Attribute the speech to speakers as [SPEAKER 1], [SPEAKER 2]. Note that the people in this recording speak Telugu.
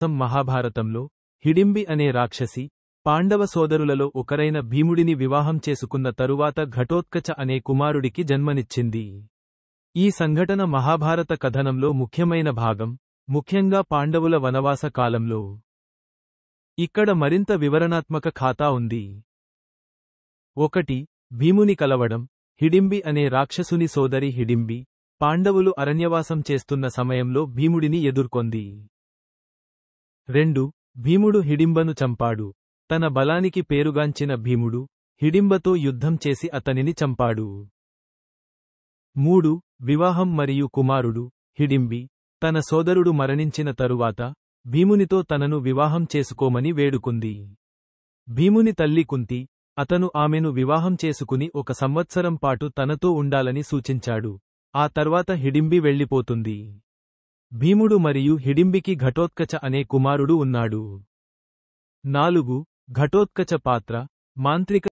[SPEAKER 1] మహాభారతంలో హిడింబి అనే రాక్షసి పాండవ సోదరులలో ఒకరైన భీముడిని వివాహం చేసుకున్న తరువాత ఘటోత్కచ అనే కుమారుడికి జన్మనిచ్చింది. ఈ సంఘటన మహాభారత కథనంలో ముఖ్యమైన భాగం, ముఖ్యంగా పాండవుల వనవాస కాలంలో. ఇక్కడ మరింత వివరణాత్మక ఖాతా ఉంది. 1. భీముని కలవడం. హిడింబి అనే రాక్షసుని సోదరి హిడింబి, పాండవులు అరణ్యవాసం చేస్తున్న సమయంలో భీముడిని ఎదుర్కొంది. 2. భీముడు హిడింబను చంపాడు. తన బలానికి పేరుగాంచిన భీముడు, హిడింబతో యుద్ధం చేసి అతనిని చంపాడు. 3. వివాహం మరియు కుమారుడు. హిడింబి, తన సోదరుడు మరణించిన తరువాత, భీమునితో తనను వివాహం చేసుకోమని వేడుకుంది. భీముని తల్లి కుంతి, అతను ఆమెను వివాహం చేసుకుని 1 సంవత్సరం పాటు తనతో ఉండాలని సూచించాడు. ఆ తర్వాత హిడింబి వెళ్ళిపోతుంది. భీముడు మరియు హిడింబికి ఘటోత్కచ అనే కుమారుడు ఉన్నాడు. 4. ఘటోత్కచ పాత్ర. మాంత్రిక